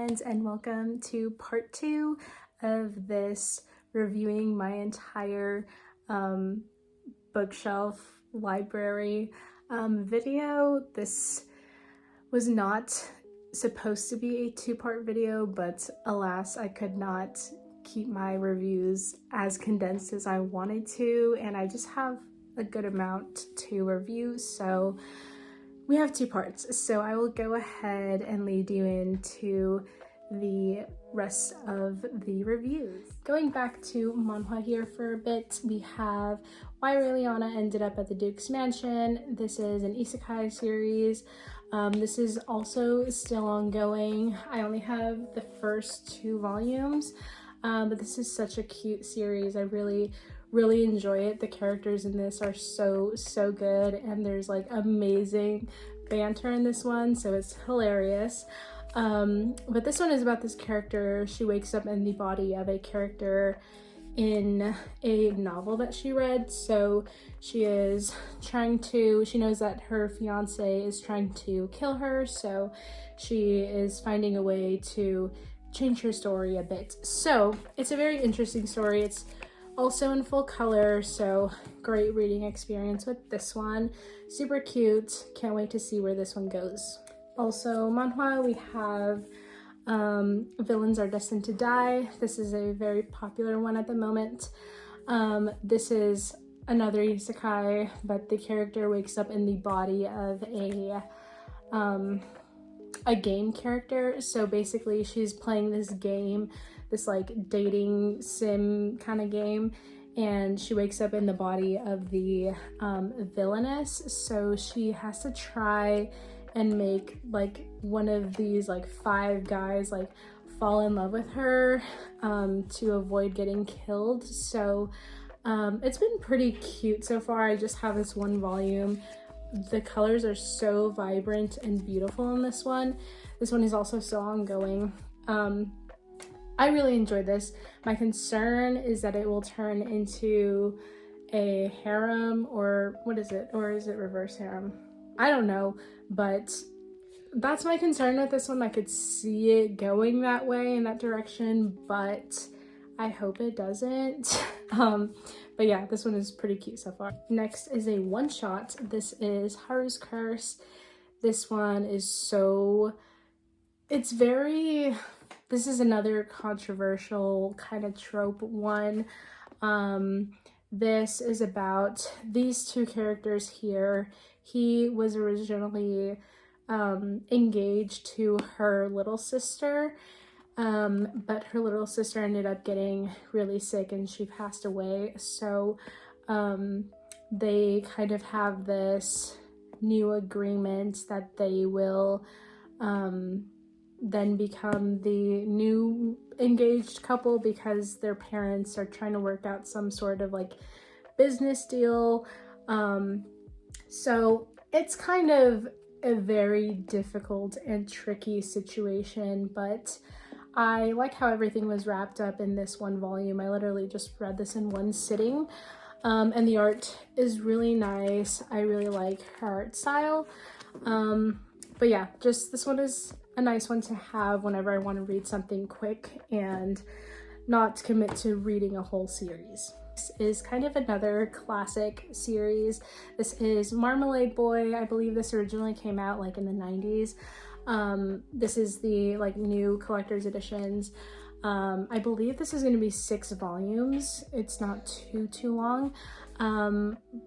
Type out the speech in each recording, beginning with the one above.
friends, and welcome to part 2 of this reviewing my entire bookshelf library video. This was not supposed to be a 2-part video, but alas, I could not keep my reviews as condensed as I wanted to, and I just have a good amount to review, so we have 2 parts. So I will go ahead and lead you into the rest of the reviews. Going back to manhwa here for a bit, we have Why Raeliana Ended Up at the Duke's Mansion. This is an isekai series. This is also still ongoing. I only have the first 2 volumes, but this is such a cute series. I really enjoy it. The characters in this are so good, and there's like amazing banter in this one, so it's hilarious. But this one is about this character. She wakes up in the body of a character in a novel that she read, so she knows that her fiance is trying to kill her, so she is finding a way to change her story a bit. So it's a very interesting story. It's also in full color, so great reading experience with this one. Super cute. Can't wait to see where this one goes. Also, manhwa, we have Villains Are Destined to Die. This is a very popular one at the moment. This is another isekai, but the character wakes up in the body of a game character. So basically she's playing this game, this like dating sim kind of game, and she wakes up in the body of the villainess. So she has to try and make like one of these like 5 guys like fall in love with her to avoid getting killed. So it's been pretty cute so far. I just have this 1 volume. The colors are so vibrant and beautiful in this one. This one is also still ongoing. I really enjoyed this. My concern is that it will turn into a harem, or what is it? Or is it reverse harem? I don't know, but that's my concern with this one. I could see it going that way, in that direction, but I hope it doesn't. But yeah, this one is pretty cute so far. Next is a one-shot. This is Haru's Curse. This one is this is another controversial kind of trope one. This is about these 2 characters here. He was originally engaged to her little sister, but her little sister ended up getting really sick and she passed away. So they kind of have this new agreement that they will then become the new engaged couple, because their parents are trying to work out some sort of like business deal. So it's kind of a very difficult and tricky situation, but I like how everything was wrapped up in this 1 volume. I literally just read this in 1 sitting, and the art is really nice. I really like her art style. But yeah, just this one is a nice one to have whenever I want to read something quick and not commit to reading a whole series. This is kind of another classic series. This is Marmalade Boy. I believe this originally came out like in the 90s. This is the like new collector's editions. I believe this is going to be 6 volumes. It's not too long.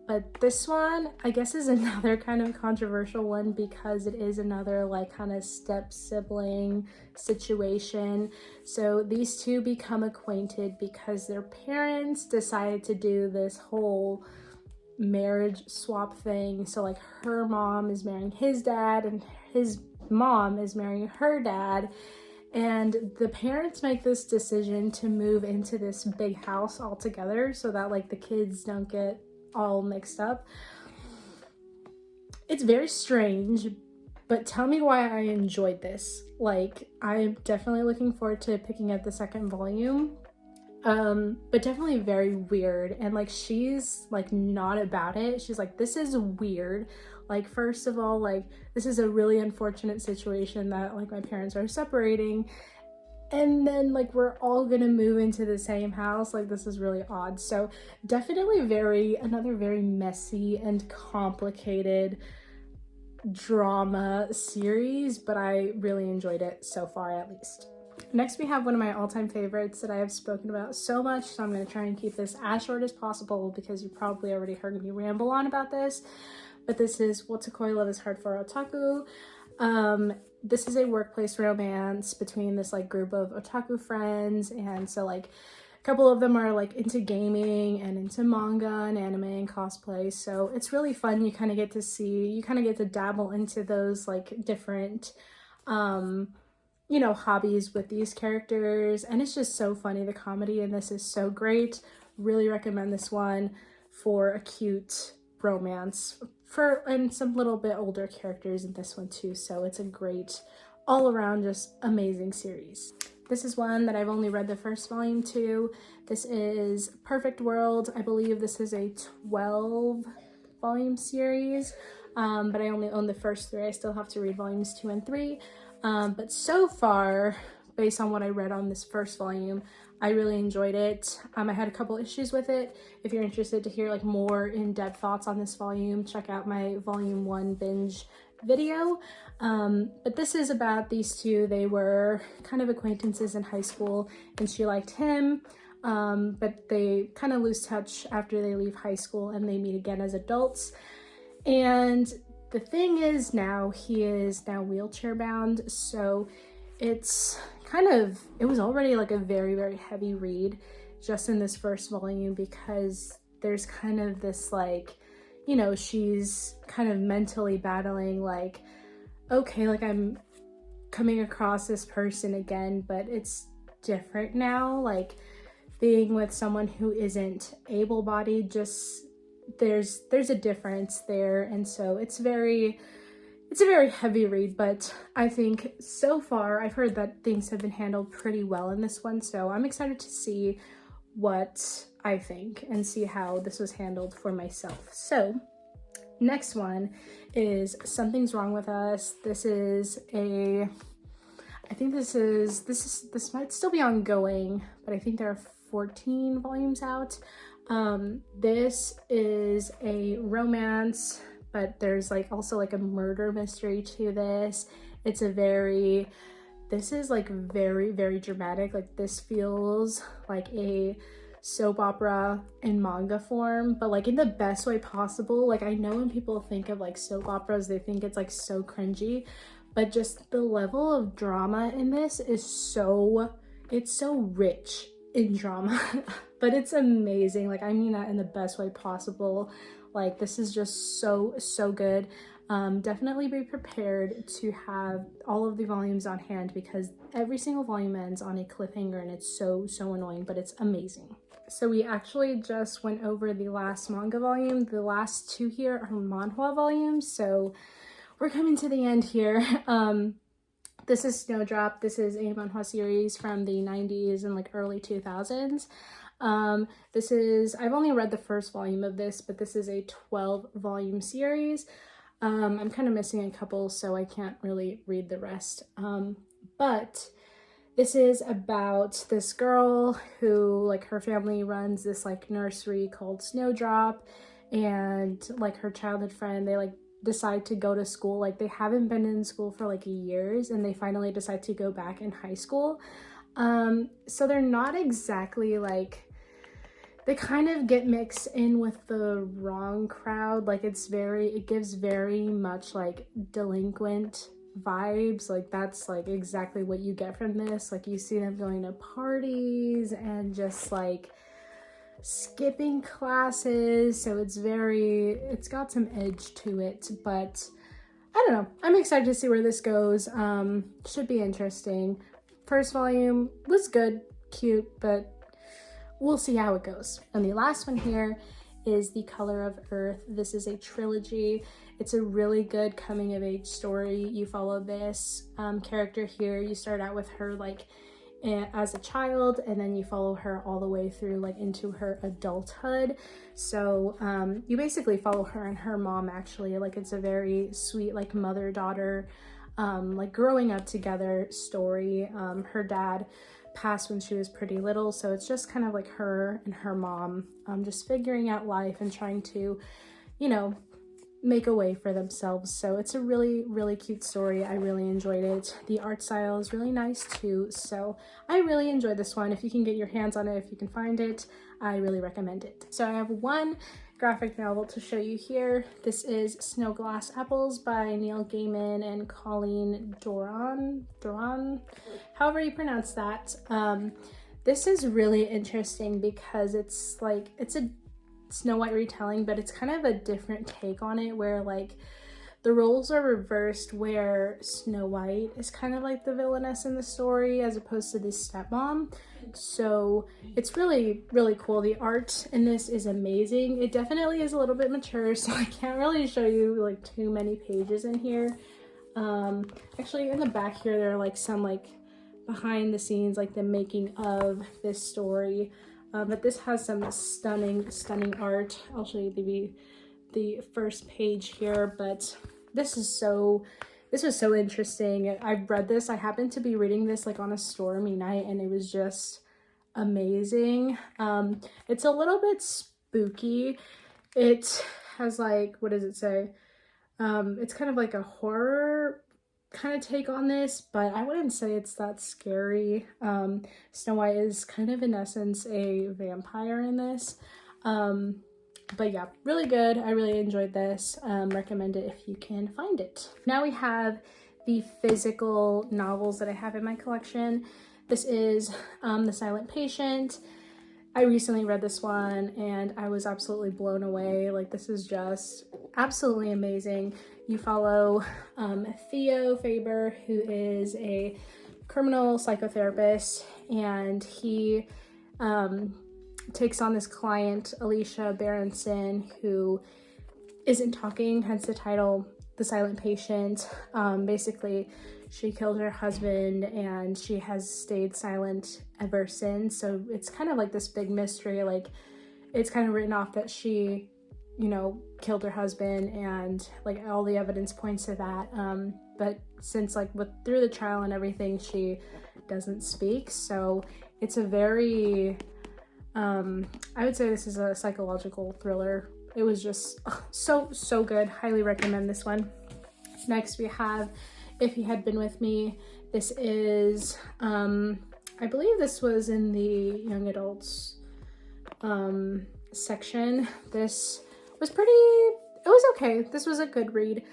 But this one, I guess, is another kind of controversial one, because it is another like kind of step sibling situation. So these 2 become acquainted because their parents decided to do this whole marriage swap thing. So like her mom is marrying his dad and his mom is marrying her dad. And the parents make this decision to move into this big house all together so that like the kids don't get all mixed up. It's very strange, but tell me why I enjoyed this. Like, I'm definitely looking forward to picking up the 2nd volume. but definitely very weird. And like she's like not about it. She's like, this is weird. Like, first of all, like this is a really unfortunate situation that like my parents are separating, and then like we're all gonna move into the same house. Like, this is really odd. So definitely another very messy and complicated drama series, but I really enjoyed it so far, at least. Next, we have one of my all-time favorites that I have spoken about so much, so I'm going to try and keep this as short as possible because you probably already heard me ramble on about this. But this is Wotakoi Love is Hard for Otaku. This is a workplace romance between this like group of otaku friends, and so like a couple of them are like into gaming and into manga and anime and cosplay, so it's really fun. You kind of get to dabble into those like different you know, hobbies with these characters, and it's just so funny. The comedy in this is so great. Really recommend this one for a cute romance and some little bit older characters in this one too, so it's a great all around just amazing series. This is one that I've only read the first volume to. This is Perfect World. I believe this is a 12 volume series, but I only own the first 3. I still have to read volumes 2 and 3. But so far, based on what I read on this first volume, I really enjoyed it. I had a couple issues with it. If you're interested to hear like more in-depth thoughts on this volume, check out my volume 1 binge video. But this is about these two. They were kind of acquaintances in high school, and she liked him, but they kind of lose touch after they leave high school and they meet again as adults. And the thing is, he is now wheelchair bound, so it was already like a very, very heavy read just in this first volume, because there's kind of this like, you know, she's kind of mentally battling like, okay, like I'm coming across this person again, but it's different now, like being with someone who isn't able-bodied, just there's a difference there. And so it's a very heavy read, but I think so far I've heard that things have been handled pretty well in this one, so I'm excited to see what I think and see how this was handled for myself. So next one is Something's Wrong with Us. This might still be ongoing, but I think there are 14 volumes out. This is a romance, but there's like also like a murder mystery to this. This is like very, very dramatic. Like, this feels like a soap opera in manga form, but like in the best way possible. Like, I know when people think of like soap operas, they think it's like so cringy, but just the level of drama in this is it's so rich in drama. But it's amazing. Like, I mean that in the best way possible. Like, this is just so good. Definitely be prepared to have all of the volumes on hand, because every single volume ends on a cliffhanger, and it's so annoying, but it's amazing. So we actually just went over the last manga volume. The last 2 here are manhwa volumes, so we're coming to the end here. This is Snowdrop. This is a manhwa series from the 90s and like early 2000s. I've only read the first volume of this, but this is a 12 volume series. I'm kind of missing a couple, so I can't really read the rest. But this is about this girl who, like, her family runs this like nursery called Snowdrop, and like her childhood friend, they like decide to go to school. Like, they haven't been in school for like years, and they finally decide to go back in high school. So they're not exactly like, they kind of get mixed in with the wrong crowd. Like, it gives very much like delinquent vibes. Like, that's like exactly what you get from this. Like, you see them going to parties and just like skipping classes, so it's got some edge to it, but I don't know, I'm excited to see where this goes. Should be interesting. First volume was good, cute, but we'll see how it goes. And the last one here is The Color of Earth. This is a trilogy. It's a really good coming of age story. You follow this character here. You start out with her like as a child, and then you follow her all the way through like into her adulthood. So you basically follow her and her mom, actually. Like, it's a very sweet like mother-daughter like growing up together story. Her dad passed when she was pretty little, so it's just kind of like her and her mom just figuring out life and trying to, you know, make a way for themselves. So it's a really, really cute story. I really enjoyed it. The art style is really nice too, so I really enjoyed this one. If you can get your hands on it, if you can find it, I really recommend it. So I have one graphic novel to show you here. This is Snow Glass Apples by Neil Gaiman and Colleen Doran, however you pronounce that. This is really interesting because it's like, it's a Snow White retelling, but it's kind of a different take on it, where like the roles are reversed, where Snow White is kind of like the villainess in the story as opposed to the stepmom. So it's really, really cool. The art in this is amazing. It definitely is a little bit mature, so I can't really show you like too many pages in here. Actually in the back here there are like some like behind the scenes, like the making of this story. But this has some stunning art. I'll show you the first page here, but this was so interesting. I've read this. I happened to be reading this like on a stormy night, and it was just amazing. It's a little bit spooky. It has like, what does it say? It's kind of like a horror kind of take on this, but I wouldn't say it's that scary. Snow White is kind of in essence a vampire in this. But yeah, really good. I really enjoyed this. Recommend it if you can find it. Now we have the physical novels that I have in my collection. This is The Silent Patient. I recently read this one and I was absolutely blown away. Like, this is just absolutely amazing. You follow Theo Faber, who is a criminal psychotherapist, and he takes on this client, Alicia Berenson, who isn't talking, hence the title, The Silent Patient. Basically, she killed her husband and she has stayed silent ever since. So it's kind of like this big mystery. Like, it's kind of written off that she, you know, killed her husband, and like all the evidence points to that. But since like through the trial and everything, she doesn't speak. So it's a very, I would say this is a psychological thriller. It was just so good. Highly recommend this one. Next we have If You Had Been With Me. This is, I believe this was in the young adults section. This was it was okay. This was a good read.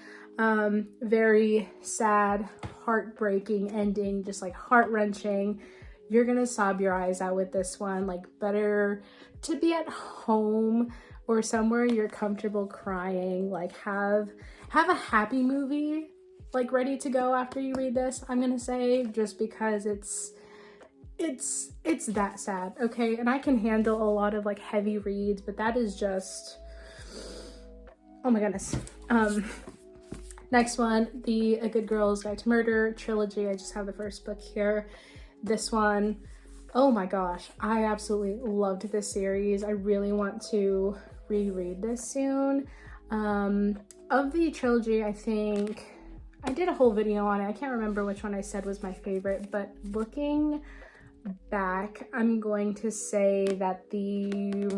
Very sad, heartbreaking ending, just like heart-wrenching. You're gonna sob your eyes out with this one. Like, better to be at home or somewhere you're comfortable crying. Like, have a happy movie like ready to go after you read this, I'm gonna say, just because it's that sad, okay? And I can handle a lot of like heavy reads, but that is just, oh my goodness. Next one, the A Good Girl's Guide to Murder trilogy. I just have the first book here. This one, oh my gosh, I absolutely loved this series. I really want to reread this soon. Of the trilogy, I think I did a whole video on it. I can't remember which one I said was my favorite, but looking back, I'm going to say that the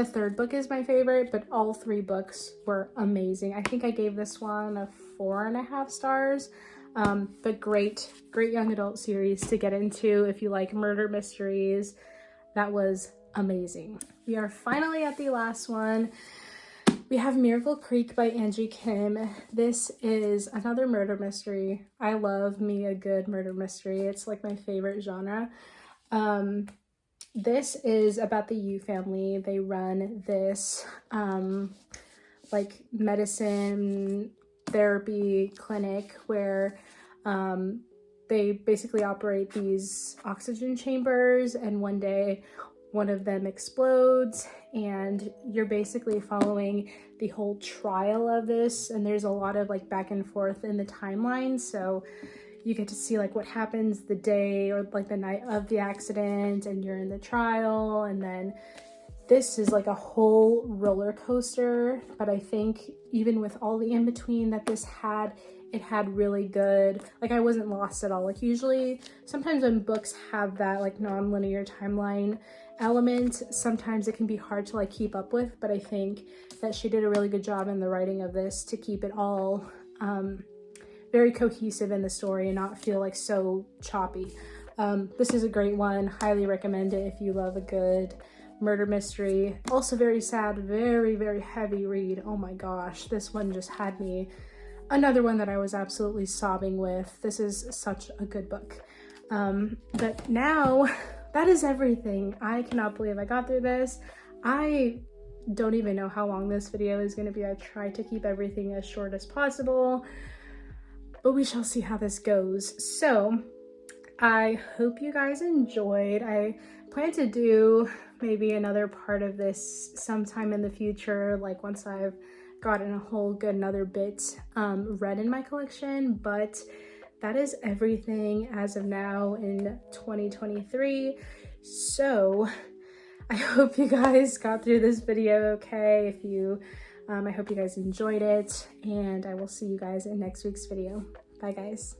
third book is my favorite, but all three books were amazing. I think I gave this one a 4.5 stars. But great young adult series to get into if you like murder mysteries. That was amazing. We are finally at the last one. We have Miracle Creek by Angie Kim. This is another murder mystery. I love me a good murder mystery. It's like my favorite genre. This is about the Yu family. They run this like medicine therapy clinic where they basically operate these oxygen chambers, and one day one of them explodes, and you're basically following the whole trial of this, and there's a lot of like back and forth in the timeline, so you get to see like what happens the day or like the night of the accident, and you're in the trial, and then this is like a whole roller coaster. But I think even with all the in-between that this had, it had really good, like I wasn't lost at all. Like usually, sometimes when books have that like non-linear timeline element, sometimes it can be hard to like keep up with, but I think that she did a really good job in the writing of this to keep it all very cohesive in the story and not feel like so choppy. This is a great one. Highly recommend it if you love a good murder mystery. Also very sad, very, very heavy read. Oh my gosh, this one just had me. Another one that I was absolutely sobbing with. This is such a good book. But now, that is everything. I cannot believe I got through this. I don't even know how long this video is going to be. I tried to keep everything as short as possible, but we shall see how this goes. So I hope you guys enjoyed. I plan to do maybe another part of this sometime in the future, like once I've gotten a whole good another bit read in my collection. But that is everything as of now in 2023. So I hope you guys got through this video okay. If you I hope you guys enjoyed it, and I will see you guys in next week's video. Bye guys.